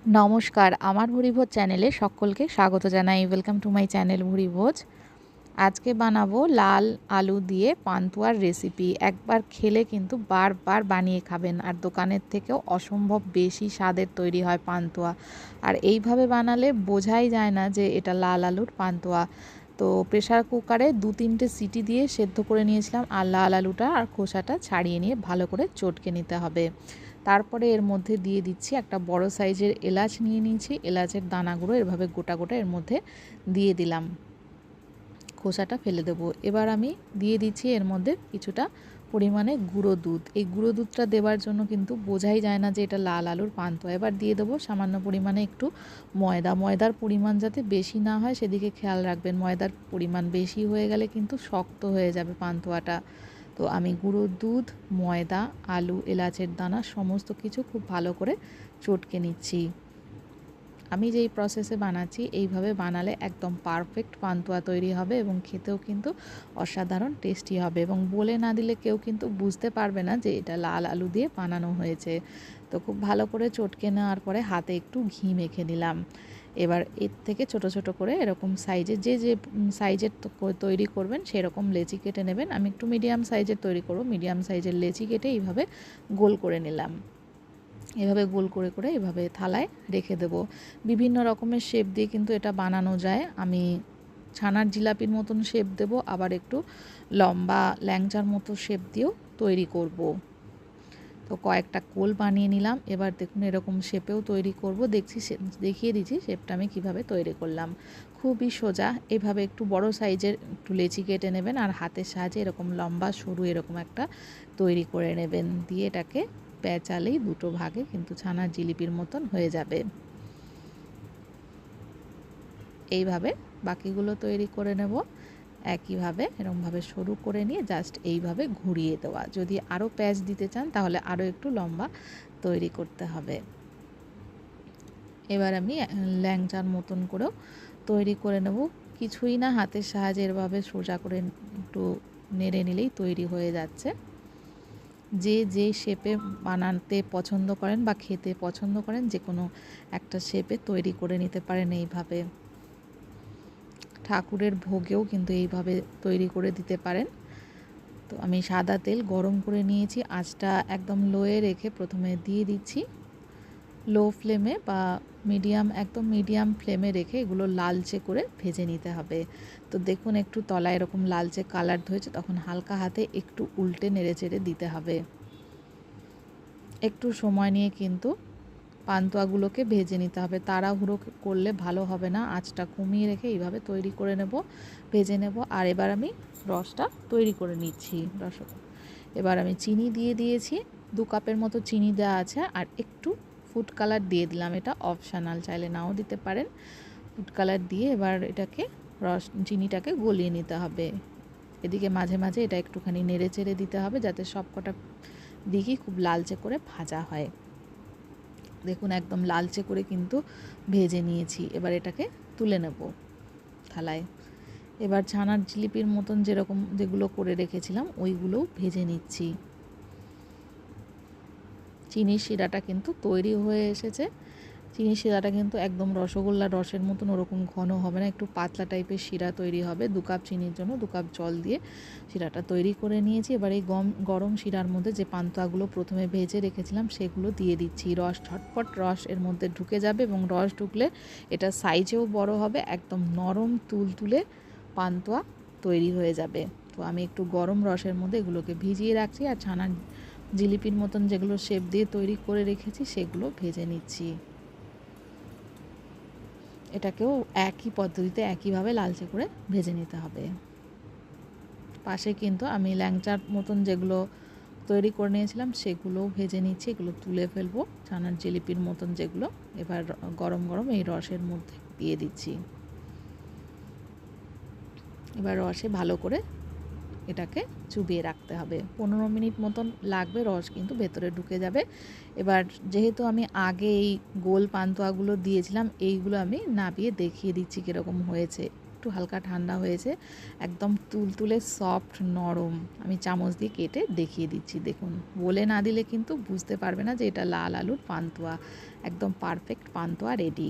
নমস্কার, আমার ভুরিভোজ চ্যানেলে সকলকে স্বাগত জানাই। Welcome to my channel Bhurivoj. আজকে বানাবো লাল আলু দিয়ে পান্তুয়ার রেসিপি। একবার খেলে কিন্তু বারবার বানিয়ে খাবেন, আর দোকানের থেকেও অসম্ভব বেশি স্বাদের তৈরি হয় পান্তুয়া। আর এইভাবে বানালে বোঝাই যায় না যে এটা লাল আলুর পান্তুয়া। তো প্রেসার কুকারে 2-3টে সিটি দিয়ে সেদ্ধ করে নিয়েছিলাম, আর লাল আলুটা আর খোসাটা ছাড়িয়ে নিয়ে ভালো করে চটকে নিতে হবে। তারপরে এর মধ্যে দিয়ে দিচ্ছি একটা বড় সাইজের এলাচ নিয়ে নিয়েছি। এলাচের দানাগুলো এভাবে গোটা গোটা এর মধ্যে দিয়ে দিলাম, খোসাটা ফেলে দেবো। এবার আমি দিয়ে দিচ্ছি এর মধ্যে কিছুটা পরিমাণে গুঁড়ো দুধ। এই গুঁড়ো দুধটা দেওয়ার জন্য কিন্তু বোঝাই যায় না যে এটা লাল আলুর পান্তুয়া। এবার দিয়ে দেবো সামান্য পরিমাণে একটু ময়দার পরিমাণ যাতে বেশি না হয় সেদিকে খেয়াল রাখবেন। ময়দার পরিমাণ বেশি হয়ে গেলে কিন্তু শক্ত হয়ে যাবে পান্তুয়াটা। তো আমি গুঁড়ো দুধ, ময়দা, আলু, এলাচের দানা সমস্ত কিছু খুব ভালো করে চটকে নিচ্ছি। আমি যেই প্রসেসে বানাচ্ছি এইভাবে বানালে একদম পারফেক্ট পান্তুয়া তৈরি হবে এবং খেতেও কিন্তু অসাধারণ টেস্টি হবে, এবং বলে না দিলে কেউ কিন্তু বুঝতে পারবে না যে এটা লাল আলু দিয়ে বানানো হয়েছে। তো খুব ভালো করে চটকে নেওয়ার পরে হাতে একটু ঘি মেখে নিলাম। এবার এর থেকে ছোট ছোট করে এরকম সাইজের যে সাইজের তৈরি করবেন সেরকম লেচি কেটে নেবেন। আমি একটু মিডিয়াম সাইজের তৈরি করব। মিডিয়াম সাইজের লেচি কেটে এইভাবে গোল করে নিলাম। এভাবে গোল করে করে এভাবে থালায় রেখে দেব। বিভিন্ন রকমের শেপ দিয়ে কিন্তু এটা বানানো যায়। আমি ছানার জিলাপির মতন শেপ দেব, আবার একটু লম্বা ল্যাংচার মতো শেপ দিয়েও তৈরি করব। তো কয়েকটা কোল বানিয়ে নিলাম। এবার দেখুন এরকম শেপেও তৈরি করব। দেখিয়ে দিচ্ছি শেপটা আমি কিভাবে তৈরি করলাম। খুবই সোজা। এভাবে একটু বড় সাইজের একটু লেচি কেটে নেবেন, আর হাতের সাহায্যে এরকম লম্বা সরু এরকম একটা তৈরি করে নেবেন। দিয়ে এটাকে পেঁচালেই দুটো ভাগে কিন্তু ছানার জিলিপির মতন হয়ে যাবে। এইভাবে বাকিগুলো তৈরি করে নেব। একইভাবে এরকমভাবে সরু করে নিয়ে জাস্ট এইভাবে ঘুরিয়ে দেওয়া। যদি আরও প্যাচ দিতে চান তাহলে আরও একটু লম্বা তৈরি করতে হবে। এবার আমি ল্যাংচার মতন করেও তৈরি করে নেব। কিছুই না, হাতের সাহায্যে এভাবে সোজা করে একটু নেড়ে নিলেই তৈরি হয়ে যাচ্ছে। যে শেপে বানাতে পছন্দ করেন বা খেতে পছন্দ করেন যে কোনো একটা শেপে তৈরি করে নিতে পারেন এইভাবে। ঠাকুরের ভোগেও কিন্তু এইভাবে তৈরি করে দিতে পারেন। তো আমি সাদা তেল গরম করে নিয়েছি। আঁচটা একদম লোয়ে রেখে প্রথমে দিয়ে দিচ্ছি। লো ফ্লেমে বা একদম মিডিয়াম ফ্লেমে রেখে এগুলো লালচে করে ভেজে নিতে হবে। তো দেখুন একটু তলায় এরকম লালচে কালার ধরেছে, তখন হালকা হাতে একটু উল্টে নেড়ে চেড়ে দিতে হবে। একটু সময় নিয়ে কিন্তু পান্তুয়াগুলোকে ভেজে নিতে হবে। তাড়াহুড়ো করলে ভালো হবে না। আঁচটা কমিয়ে রেখে এইভাবে তৈরি করে ভেজে নেব। আর এবার আমি রসটা তৈরি করে নিচ্ছি। এবার আমি চিনি দিয়ে দিয়েছি। 2 কাপের মতো চিনি দেওয়া আছে, আর একটু ফুড কালার দিয়ে দিলাম। এটা অপশানাল, চাইলে নাও দিতে পারেন। ফুড কালার দিয়ে এবার এটাকে চিনিটাকে গলিয়ে নিতে হবে। এদিকে মাঝে মাঝে এটা একটুখানি নেড়ে চেড়ে দিতে হবে যাতে সবকটা দিকই খুব লালচে করে ভাজা হয়। দেখুন একদম লালচে করে কিন্তু ভেজে নিয়েছি। এবার এটাকে তুলে নেব থালায়। এবার ছানার জিলিপির মতন যেগুলো করে রেখেছিলাম ওইগুলোও ভেজে নিচ্ছি। চিনির শিরাটা কিন্তু তৈরি হয়ে এসেছে। চিনির শিরাটা কিন্তু একদম রসগোল্লার রসের মতন ওরকম ঘন হবে না, একটু পাতলা টাইপের শিরা তৈরি হবে। 2 কাপ চিনির জন্য 2 কাপ জল দিয়ে শিরাটা তৈরি করে নিয়েছি। এবার এই গরম শিরার মধ্যে যে পান্তুয়াগুলো প্রথমে ভেজে রেখেছিলাম সেগুলো দিয়ে দিচ্ছি। ঝটপট রস এর মধ্যে ঢুকে যাবে, এবং রস ঢুকলে এটা সাইজেও বড় হবে, একদম নরম তুলতুলে পান্তুয়া তৈরি হয়ে যাবে। তো আমি একটু গরম রসের মধ্যে এগুলোকে ভিজিয়ে রাখছি, আর ছানার জিলিপির মতন যেগুলো শেপ দিয়ে তৈরি করে রেখেছি সেগুলো ভেজে নিচ্ছি। এটাকেও একই পদ্ধতিতে একইভাবে লালচে করে ভেজে নিতে হবে। পাশে কিন্তু আমি ল্যাংচার মতন যেগুলো তৈরি করে নিয়েছিলাম সেগুলোও ভেজে নিচ্ছি। এগুলো তুলে ফেলবো। ছানার জিলিপির মতন যেগুলো এবার গরম গরম এই রসের মধ্যে দিয়ে দিচ্ছি। এবার রসে ভালো করে এটাকে চুবিয়ে রাখতে হবে। 15 মিনিট মতন লাগবে, রস কিন্তু ভেতরে ঢুকে যাবে। এবার যেহেতু আমি আগে এই গোল পান্তুয়াগুলো দিয়েছিলাম, এইগুলো আমি নাবিয়ে দেখিয়ে দিচ্ছি কীরকম হয়েছে। একটু হালকা ঠান্ডা হয়েছে, একদম তুলতুলে সফট নরম। আমি চামচ দিয়ে কেটে দেখিয়ে দিচ্ছি, দেখুন। বলে না দিলে কিন্তু বুঝতে পারবে না যে এটা লাল আলুর পান্তুয়া। একদম পারফেক্ট পান্তুয়া রেডি।